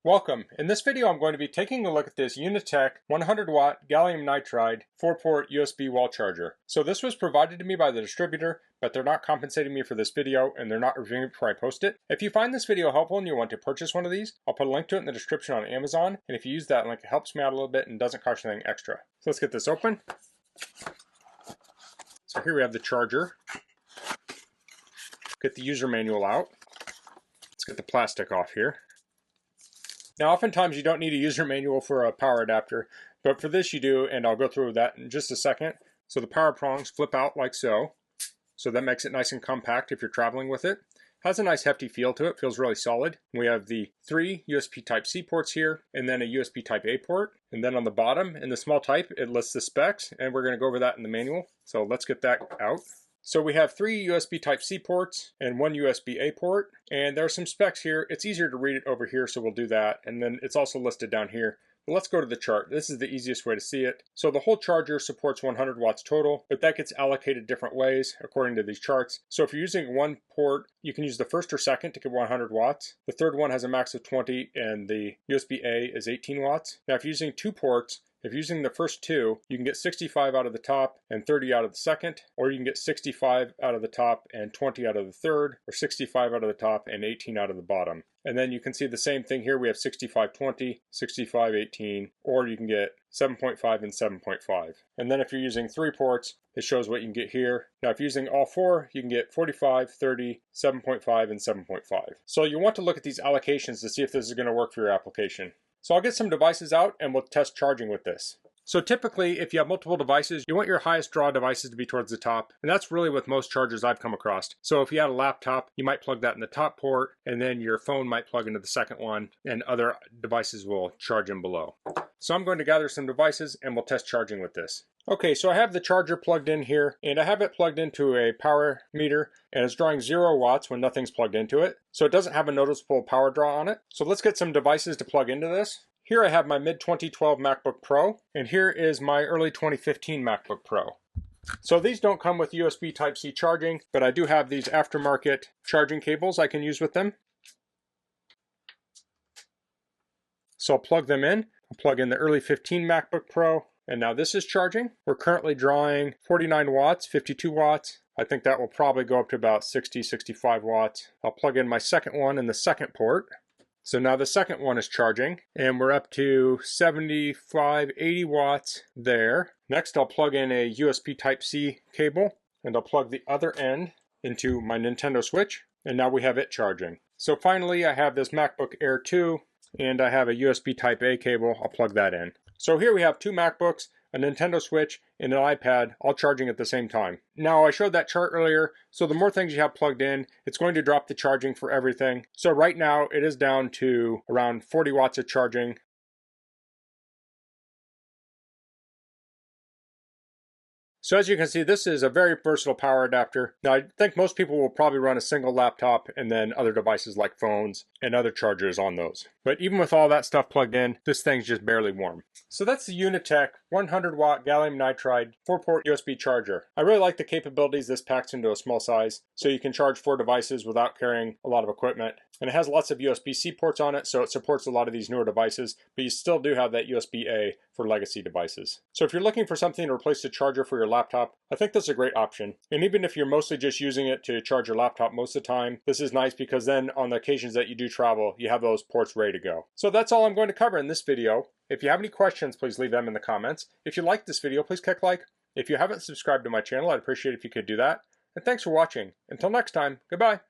Welcome. In this video I'm going to be taking a look at this Unitek 100 watt gallium nitride 4-port USB wall charger. So this was provided to me by the distributor, but they're not compensating me for this video and they're not reviewing it before I post it. If you find this video helpful and you want to purchase one of these, I'll put a link to it in the description on Amazon, and if you use that link it helps me out a little bit and doesn't cost you anything extra. So let's get this open. So here we have the charger. Get the user manual out. Let's get the plastic off here. Now, oftentimes you don't need a user manual for a power adapter, but for this you do, and I'll go through that in just a second. So the power prongs flip out like so. So that makes it nice and compact if you're traveling with it. Has a nice hefty feel to it, feels really solid. We have the 3 USB Type-C ports here, and then a USB Type-A port. And then on the bottom, in the small type, it lists the specs, and we're going to go over that in the manual. So let's get that out. So we have 3 USB Type-C ports and 1 USB-A port, and there are some specs here. It's easier to read it over here, so we'll do that, and then it's also listed down here. But let's go to the chart. This is the easiest way to see it. So the whole charger supports 100 watts total, but that gets allocated different ways according to these charts. So if you're using one port, you can use the first or second to get 100 watts. The third one has a max of 20, and the USB-A is 18 watts. Now if you're using 2 ports, if you're using the first 2, you can get 65 out of the top and 30 out of the second, or you can get 65 out of the top and 20 out of the third, or 65 out of the top and 18 out of the bottom. And then you can see the same thing here. We have 65-20, 65-18, or you can get 7.5 and 7.5. And then if you're using 3 ports, it shows what you can get here. Now if you're using all 4, you can get 45, 30, 7.5, and 7.5. So you want to look at these allocations to see if this is going to work for your application. So I'll get some devices out and we'll test charging with this. So typically, if you have multiple devices, you want your highest draw devices to be towards the top. And that's really with most chargers I've come across. So if you had a laptop, you might plug that in the top port, and then your phone might plug into the second one, and other devices will charge in below. So I'm going to gather some devices and we'll test charging with this. Okay, so I have the charger plugged in here, and I have it plugged into a power meter, and it's drawing 0 watts when nothing's plugged into it. So it doesn't have a noticeable power draw on it. So let's get some devices to plug into this. Here I have my mid-2012 MacBook Pro, and here is my early 2015 MacBook Pro. So these don't come with USB Type-C charging, but I do have these aftermarket charging cables I can use with them. So I'll plug them in. I'll plug in the early 15 MacBook Pro. And now this is charging. We're currently drawing 49 watts, 52 watts. I think that will probably go up to about 60, 65 watts. I'll plug in my second one in the second port. So now the second one is charging, and we're up to 75, 80 watts there. Next I'll plug in a USB Type-C cable, and I'll plug the other end into my Nintendo Switch, and now we have it charging. So finally I have this MacBook Air 2, and I have a USB Type-A cable. I'll plug that in. So here we have 2 MacBooks, a Nintendo Switch, and an iPad all charging at the same time. Now I showed that chart earlier, so the more things you have plugged in, it's going to drop the charging for everything. So right now it is down to around 40 watts of charging. So as you can see, this is a very versatile power adapter. Now I think most people will probably run a single laptop and then other devices like phones and other chargers on those. But even with all that stuff plugged in, this thing's just barely warm. So that's the Unitek 100 watt gallium nitride 4-port USB charger. I really like the capabilities this packs into a small size, so you can charge 4 devices without carrying a lot of equipment. And it has lots of USB-C ports on it, so it supports a lot of these newer devices, but you still do have that USB-A for legacy devices. So if you're looking for something to replace the charger for your laptop, I think this is a great option. And even if you're mostly just using it to charge your laptop most of the time, this is nice because then on the occasions that you do travel, you have those ports ready to go. So that's all I'm going to cover in this video. If you have any questions, please leave them in the comments. If you liked this video, please click like. If you haven't subscribed to my channel, I'd appreciate it if you could do that. And thanks for watching. Until next time, goodbye.